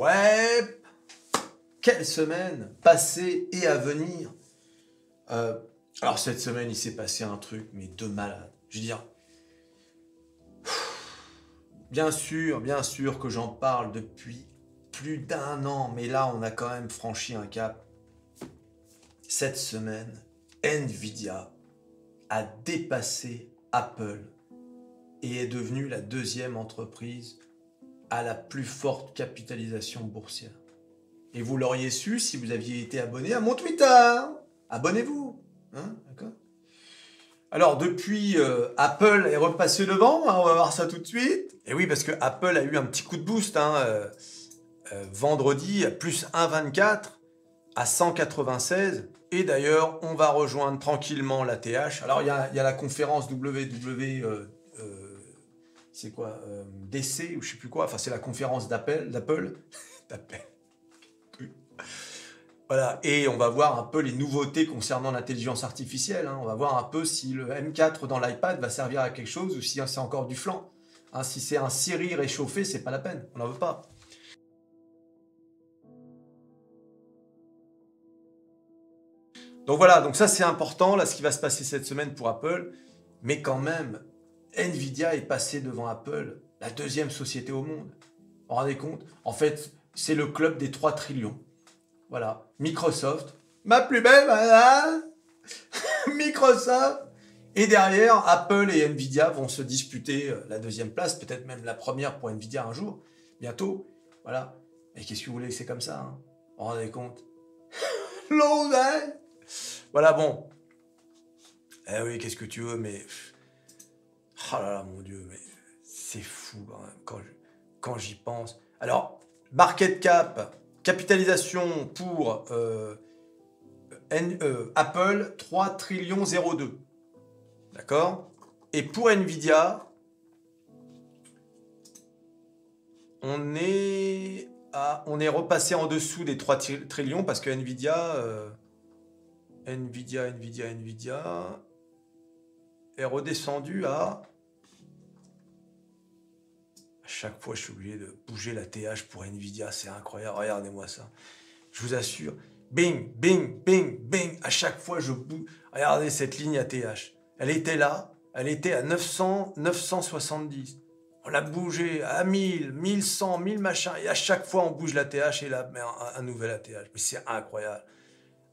Ouais, quelle semaine passée et à venir. Alors cette semaine, il s'est passé un truc, mais de malade. Je veux dire, bien sûr que j'en parle depuis plus d'un an, mais là, on a quand même franchi un cap. Cette semaine, Nvidia a dépassé Apple et est devenue la deuxième entreprise à la plus forte capitalisation boursière. Et vous l'auriez su si vous aviez été abonné à mon Twitter. Abonnez-vous. Hein, d'accord ? Alors, depuis, Apple est repassé devant. Hein, on va voir ça tout de suite. Et oui, parce que Apple a eu un petit coup de boost. Vendredi, plus 1,24 à 196. Et d'ailleurs, on va rejoindre tranquillement la TH. Alors, il y a la conférence c'est quoi DC ou je sais plus quoi. Enfin, c'est la conférence d'Apple. d'Apple. Voilà, et on va voir un peu les nouveautés concernant l'intelligence artificielle. Hein. On va voir un peu si le M4 dans l'iPad va servir à quelque chose ou si c'est encore du flan. Hein, si c'est un Siri réchauffé, c'est pas la peine. On n'en veut pas. Donc voilà, donc ça c'est important, là, ce qui va se passer cette semaine pour Apple. Mais quand même, Nvidia est passé devant Apple, la deuxième société au monde. Vous vous rendez compte ? En fait, c'est le club des 3 trillions. Voilà. Microsoft, ma plus belle, voilà. Microsoft. Et derrière, Apple et Nvidia vont se disputer la deuxième place, peut-être même la première pour Nvidia un jour, bientôt. Voilà. Mais qu'est-ce que vous voulez, c'est comme ça. Hein. Vous vous rendez compte ? L'oseille. Voilà, bon. Eh oui, qu'est-ce que tu veux, mais... Oh là là, mon Dieu, mais c'est fou quand même, quand j'y pense. Alors, market cap, capitalisation pour Apple, 3 trillions 02. D'accord ? Et pour Nvidia, on est repassé en dessous des 3 trillions parce que Nvidia est redescendu à... À chaque fois, je suis obligé de bouger la TH pour Nvidia, c'est incroyable. Regardez-moi ça. Je vous assure. Bing, bing, bing, bing. À chaque fois, je bouge. Regardez cette ligne ATH. Elle était là. Elle était à 900, 970. On l'a bougé à 1000, 1100, 1000 machin. Et à chaque fois, on bouge l'ATH et là, un nouvel ATH. Mais c'est incroyable.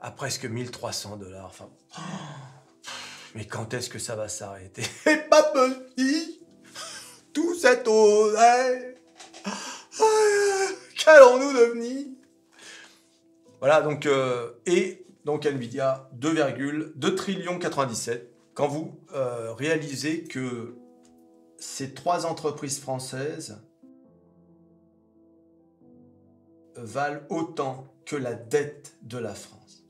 À presque 1300 $. Enfin, mais quand est-ce que ça va s'arrêter? C'est pas possible. Tout cet oseille. Qu'allons-nous devenir? Voilà, donc, donc Nvidia, 2,2 trillions 97. Quand vous réalisez que ces 3 entreprises françaises valent autant que la dette de la France.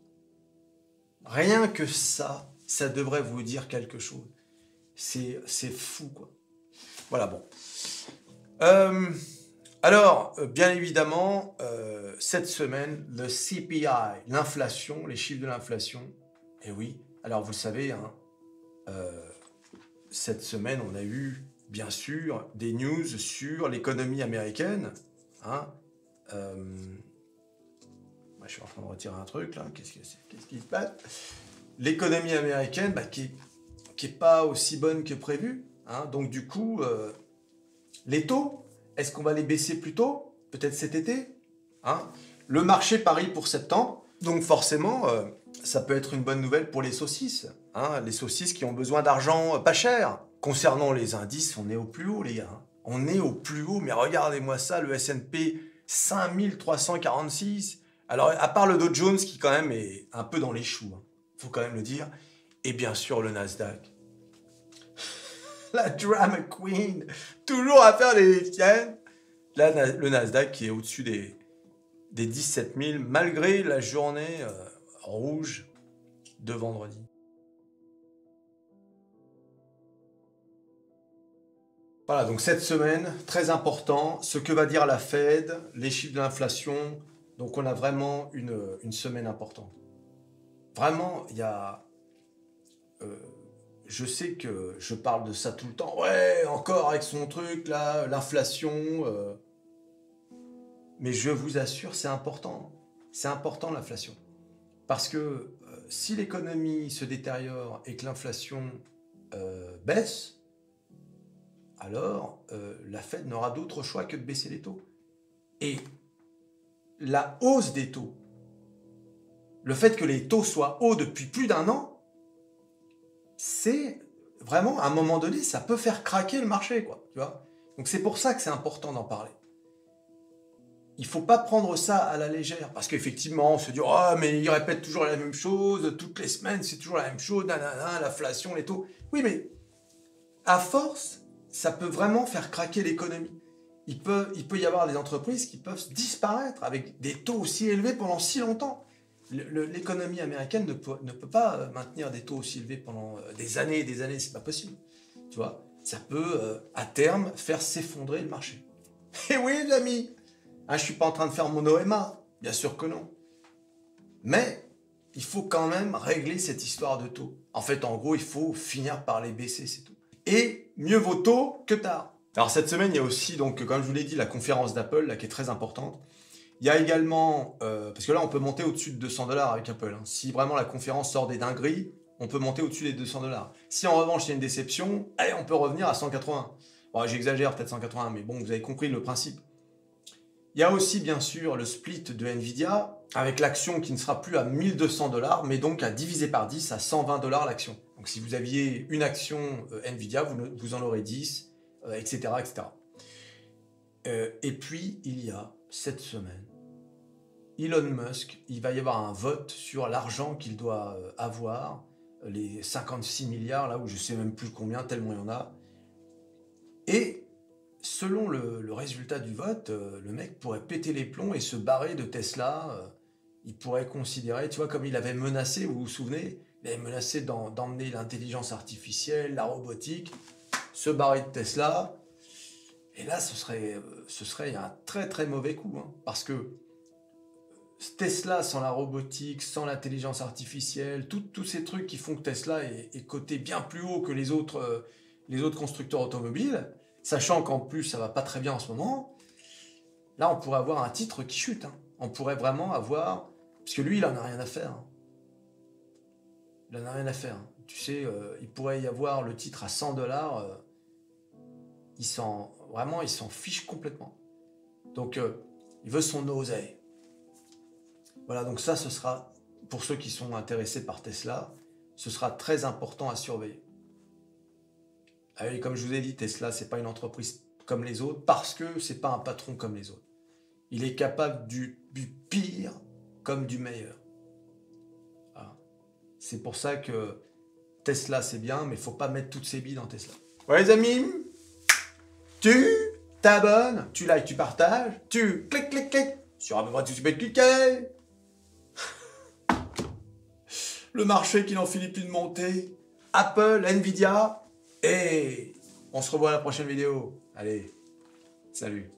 Rien que ça devrait vous dire quelque chose. C'est fou, quoi. Voilà, bon. Alors, bien évidemment, cette semaine, le CPI, l'inflation, les chiffres de l'inflation, et oui, alors vous le savez, hein, cette semaine, on a eu, bien sûr, des news sur l'économie américaine. Hein, je suis en train de retirer un truc, là, qu'est-ce qui se passe? L'économie américaine, qui est pas aussi bonne que prévu. Hein, donc du coup, les taux, est-ce qu'on va les baisser plus tôt? Peut-être cet été, hein. Le marché parie pour septembre, donc forcément, ça peut être une bonne nouvelle pour les saucisses. Hein, les saucisses qui ont besoin d'argent pas cher. Concernant les indices, on est au plus haut, les gars. Hein. On est au plus haut, mais regardez-moi ça, le S&P 5346. Alors, à part le Dow Jones, qui quand même est un peu dans les choux, hein, faut quand même le dire, et bien sûr le Nasdaq. La drama queen, toujours à faire les tiennes. Là, le Nasdaq qui est au-dessus des 17 000, malgré la journée rouge de vendredi. Voilà, donc cette semaine, très important, ce que va dire la Fed, les chiffres de l'inflation. Donc on a vraiment une semaine importante. Vraiment, il y a... je sais que je parle de ça tout le temps. Ouais, encore avec son truc, là, l'inflation. Mais je vous assure, c'est important. C'est important l'inflation. Parce que si l'économie se détériore et que l'inflation baisse, alors la Fed n'aura d'autre choix que de baisser les taux. Et la hausse des taux, le fait que les taux soient hauts depuis plus d'un an, c'est vraiment, à un moment donné, ça peut faire craquer le marché, quoi, tu vois. Donc c'est pour ça que c'est important d'en parler. Il ne faut pas prendre ça à la légère, parce qu'effectivement, on se dit « Oh, mais ils répètent toujours la même chose, toutes les semaines, c'est toujours la même chose, nanana, l'inflation, les taux. » Oui, mais à force, ça peut vraiment faire craquer l'économie. Il peut y avoir des entreprises qui peuvent disparaître avec des taux aussi élevés pendant si longtemps. L'économie américaine ne peut pas maintenir des taux aussi élevés pendant des années, c'est pas possible. Tu vois, ça peut, à terme, faire s'effondrer le marché. Et oui, les amis, je ne suis pas en train de faire mon OMA, bien sûr que non. Mais il faut quand même régler cette histoire de taux. En fait, en gros, il faut finir par les baisser, c'est tout. Et mieux vaut tôt que tard. Alors cette semaine, il y a aussi, donc, comme je vous l'ai dit, la conférence d'Apple, là, qui est très importante. Il y a également, parce que là, on peut monter au-dessus de 200 $ avec Apple. Hein. Si vraiment la conférence sort des dingueries, on peut monter au-dessus des 200 $. Si en revanche, il y a une déception, allez, on peut revenir à 180. Bon, j'exagère, peut-être 180, mais bon, vous avez compris le principe. Il y a aussi, bien sûr, le split de Nvidia, avec l'action qui ne sera plus à 1200 $, mais donc à diviser par 10 à 120 $ l'action. Donc si vous aviez une action Nvidia, vous en aurez 10, etc. etc. Et puis, il y a cette semaine, Elon Musk, il va y avoir un vote sur l'argent qu'il doit avoir, les 56 milliards, là où je ne sais même plus combien, tellement il y en a. Et selon le résultat du vote, le mec pourrait péter les plombs et se barrer de Tesla. Il pourrait considérer, tu vois, comme il avait menacé, vous vous souvenez, il avait menacé d'emmener l'intelligence artificielle, la robotique, se barrer de Tesla. Et là, ce serait un très très mauvais coup, hein, parce que Tesla sans la robotique, sans l'intelligence artificielle, tous ces trucs qui font que Tesla est coté bien plus haut que les autres constructeurs automobiles, sachant qu'en plus ça va pas très bien en ce moment, là on pourrait avoir un titre qui chute. Hein. On pourrait vraiment avoir... Parce que lui, il en a rien à faire. Hein. Il en a rien à faire. Hein. Tu sais, il pourrait y avoir le titre à 100 $, il s'en fiche complètement. Donc, il veut son oseille. Voilà, donc ça, ce sera, pour ceux qui sont intéressés par Tesla, ce sera très important à surveiller. Et comme je vous ai dit, Tesla, c'est pas une entreprise comme les autres, parce que c'est pas un patron comme les autres. Il est capable du pire comme du meilleur. Voilà. C'est pour ça que Tesla, c'est bien, mais il faut pas mettre toutes ses billes dans Tesla. Ouais, les amis, tu t'abonnes, tu likes, tu partages, tu cliques sur à peu près tout ce que tu peux cliquer. Le marché qui n'en finit plus de monter. Apple, Nvidia. Et on se revoit à la prochaine vidéo. Allez, salut.